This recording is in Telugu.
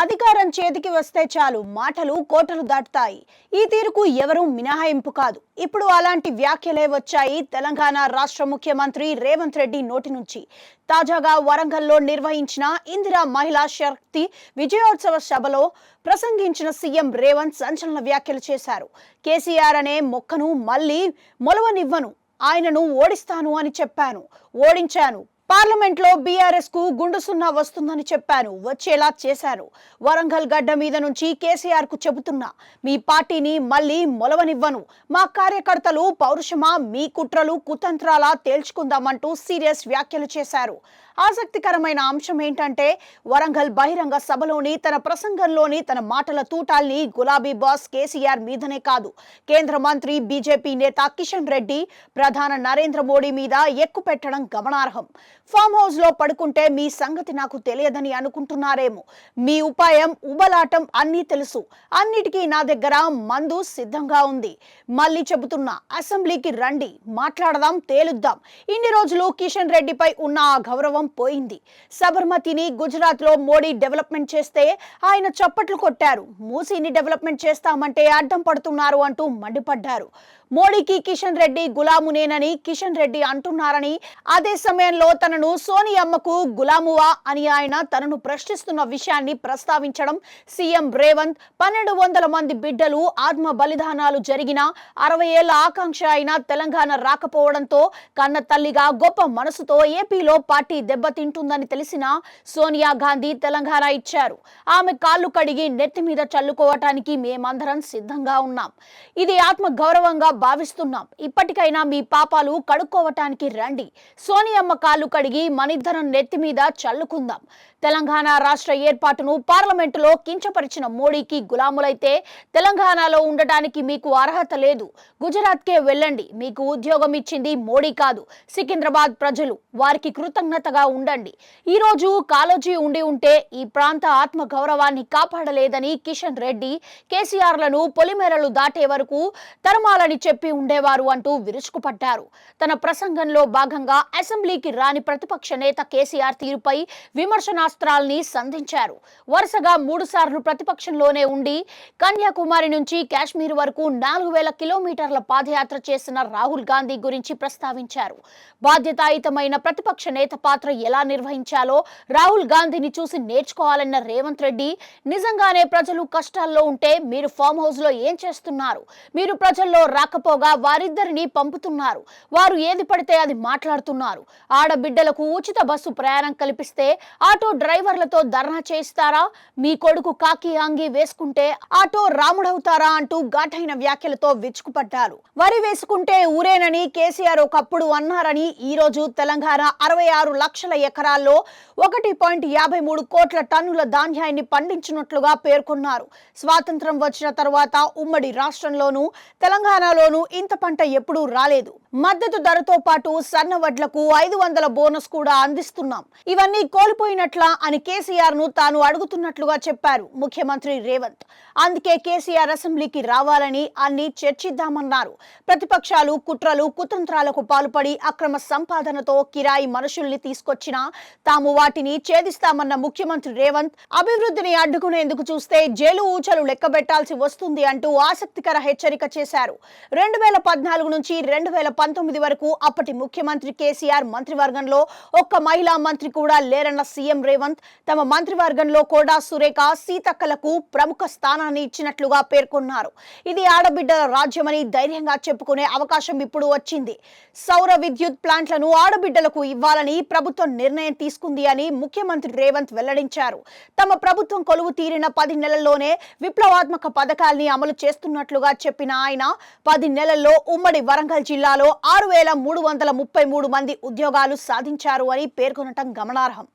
అధికారం చేతికి వస్తే చాలు మాటలు కోటలు దాటుతాయి. ఈ తీరుకు ఎవరూ మినహాయింపు కాదు. ఇప్పుడు అలాంటి వ్యాఖ్యలే వచ్చాయి తెలంగాణ రాష్ట్ర ముఖ్యమంత్రి రేవంత్ రెడ్డి నోటి నుంచి. తాజాగా వరంగల్లో నిర్వహించిన ఇందిరా మహిళా శక్తి విజయోత్సవ సభలో ప్రసంగించిన సీఎం రేవంత్ సంచలన వ్యాఖ్యలు చేశారు. కేసీఆర్ అనే మొక్కను మళ్ళీ మొలవనివ్వను, ఆయనను ఓడిస్తాను అని చెప్పాను, ఓడించాను. పార్లమెంట్ లో బీఆర్ఎస్ కు గుండు సున్నా వస్తుందని చెప్పాను, వచ్చేలా చేశారు. వరంగల్ గడ్డ మీద నుంచి కేసీఆర్ కు చెబుతున్నా, మీ పార్టీని మళ్ళీ మొలవనివ్వను. మా కార్యకర్తలు పౌరుషమా, మీ కుట్రలు కుతంత్రాలా తేల్చుకుందామంటూ సీరియస్ వ్యాఖ్యలు చేశారు. ఆసక్తికరమైన అంశం ఏంటంటే, వరంగల్ బహిరంగ సభలోని తన ప్రసంగంలోని తన మాటల తూటాల్ని గులాబీ బాస్ కేసీఆర్ మీదనే కాదు, కేంద్ర మంత్రి బీజేపీ నేత కిషన్ రెడ్డి, ప్రధాని నరేంద్ర మోడీ మీద ఎక్కుపెట్టడం గమనార్హం. ఫామ్ హౌస్ లో పడుకుంటే మీ సంగతి నాకు తెలియదని అనుకుంటున్నారేమో. మీ ఉపాయం ఉబలాటం అన్నీ తెలుసు. అన్నిటికీ నా దగ్గర మందు సిద్ధంగా ఉంది. మళ్ళీ చెబుతున్నా, అసెంబ్లీకి రండి, మాట్లాడదాం, తేలుద్దాం. ఇన్ని రోజులు కిషన్ రెడ్డిపై ఉన్న ఆ గౌరవం పోయింది. సబర్మతిని గుజరాత్ లో మోడీ డెవలప్మెంట్ చేస్తే ఆయన చప్పట్లు కొట్టారు. మూసీని డెవలప్మెంట్ చేస్తామంటే అడ్డం పడుతున్నారు అంటూ మండిపడ్డారు. మోడీకి కిషన్ రెడ్డి గులామునేనని కిషన్ రెడ్డి అంటున్నారని, అదే సమయంలో తనను సోనియమ్మకు గులామువా అని ఆయన తనను ప్రశ్నిస్తున్న విషయాన్ని ప్రస్తావించడం సీఎం రేవంత్ 1200 మంది బిడ్డలు ఆత్మ బలిదానాలు జరిగిన 60 ఏళ్ల ఆకాంక్ష అయిన తెలంగాణ రాకపోవడంతో కన్న తల్లిగా గొప్ప మనసుతో ఏపీలో పార్టీ దెబ్బతింటుందని తెలిసిన సోనియా గాంధీ తెలంగాణ ఇచ్చారు. ఆమె కాళ్ళు కడిగి నెత్తి మీద చల్లుకోవటానికి మేమందరం సిద్ధంగా ఉన్నాం. ఇది ఆత్మ గౌరవంగా భావిస్తున్నాం. ఇప్పటికైనా మీ పాపాలు కడుక్కోవటానికి రండి. సోనియమ్మ కాళ్ళు కడిగి మనిద్దరం నెత్తి మీద చల్లుకుందాం. తెలంగాణ రాష్ట్ర ఏర్పాటును పార్లమెంటులో కించపరిచిన మోడీకి గులాములైతే తెలంగాణలో ఉండటానికి మీకు అర్హత లేదు. గుజరాత్కే వెళ్ళండి. మీకు ఉద్యోగం ఇచ్చింది మోడీ కాదు, సికింద్రాబాద్ ప్రజలు. వారికి కృతజ్ఞతగా ఉండండి. ఈ రోజు కాలోజీ ఉండి ఉంటే ఈ ప్రాంత ఆత్మ గౌరవాన్ని కాపాడలేదని కిషన్ రెడ్డి కేసీఆర్లను పొలిమేరలు దాటే వరకు తరమాలని చెప్పి ఉండేవారు అంటూ విరుచుకుపడ్డారు. తన ప్రసంగంలో భాగంగా అసెంబ్లీకి రాని ప్రతిపక్ష నేత కేసీఆర్ తీరుపై విమర్శనాస్త్రాల్ని సంధించారు. వరుసగా 3 సార్లు ప్రతిపక్షంలోనే ఉండి కన్యాకుమారి నుంచి కాశ్మీర్ వరకు 4000 కిలోమీటర్ల పాదయాత్ర చేసిన రాహుల్ గాంధీ గురించి ప్రస్తావించారు. బాధ్యతాయుతమైన ప్రతిపక్ష నేత పాత్ర ఎలా నిర్వహించాలో రాహుల్ గాంధీని చూసి నేర్చుకోవాలన్న రేవంత్ రెడ్డి, నిజంగానే ప్రజలు కష్టాల్లో ఉంటే మీరు ఫామ్ హౌస్ లో ఏం చేస్తున్నారు? మీరు ప్రజల్లో రాకపోగా వారిద్దరిని పంపుతున్నారు. వారు ఏది పడితే అది మాట్లాడుతున్నారు. ఆడబిడ్డలకు ఉచిత బస్సు ప్రయాణం కల్పిస్తే ఆటో డ్రైవర్లతో ధర్నా చేయిస్తారా? మీ కొడుకు కాకి అంగి వేసుకుంటే ఆటో రాముడవుతారా అంటూ ఘాటైన వ్యాఖ్యలతో విరుచుకుపడ్డారు. వరి వేసుకుంటే ఊరేనని కేసీఆర్ ఒకప్పుడు అన్నారని, ఈ రోజు తెలంగాణ 66 లక్షల ఎకరాల్లో 1.53 కోట్ల టన్నుల ధాన్యాన్ని పండించినట్లుగా పేర్కొన్నారు. స్వాతంత్రం వచ్చిన తర్వాత ఉమ్మడి రాష్ట్రంలోనూ తెలంగాణలోనూ ఇంత పంట ఎప్పుడూ రాలేదు. మద్దతు ధరతో పాటు సన్న వడ్లకు 500 బోనస్ కూడా అందిస్తున్నాం. ఇవన్నీ కోల్పోయినట్లా అని కేసీఆర్ ను తాను అడుగుతున్నట్లుగా చెప్పారు ముఖ్యమంత్రి రేవంత్. అందుకే కేసీఆర్ అసెంబ్లీకి రావాలని అన్ని చర్చిద్దామన్నారు. ప్రతిపక్షాలు కుట్రలు కుతంత్రాలకు పాల్పడి అక్రమ సంపాదనతో కిరాయి మనుషుల్ని తీసుకొచ్చినా తాము వాటిని ఛేదిస్తామన్న ముఖ్యమంత్రి రేవంత్, అభివృద్ధిని అడ్డుకునేందుకు చూస్తే జైలు ఊచలు లెక్కబెట్టాల్సి వస్తుంది అంటూ ఆసక్తికర హెచ్చరిక చేశారు. 2014 నుంచి 2019 వరకు అప్పటి ముఖ్యమంత్రి కేసీఆర్ మంత్రివర్గంలో ఒక్క మహిళా మంత్రి కూడా లేరన్న సీఎం రేవంత్, తమ మంత్రివర్గంలో కోడా సురేఖ, సీతక్కలకు ప్రముఖ స్థానాన్ని ఇచ్చినట్లుగా పేర్కొన్నారు. ఇది ఆడబిడ్డల రాజ్యమని ధైర్యంగా చెప్పుకునే అవకాశం ఇప్పుడు వచ్చింది. సౌర విద్యుత్ ప్లాంట్లను ఆడబిడ్డలకు ఇవ్వాలని ప్రభుత్వం నిర్ణయం తీసుకుంది అని ముఖ్యమంత్రి రేవంత్ వెల్లడించారు. తమ ప్రభుత్వం కొలువు తీరిన 10 నెలల్లోనే విప్లవాత్మక పథకాల్ని అమలు చేస్తున్నట్లుగా చెప్పిన ఆయన, 10 నెలల్లో ఉమ్మడి వరంగల్ జిల్లాలో 6333 మంది ఉద్యోగాలు సాధించారు అని పేర్కొనటం గమనార్హం.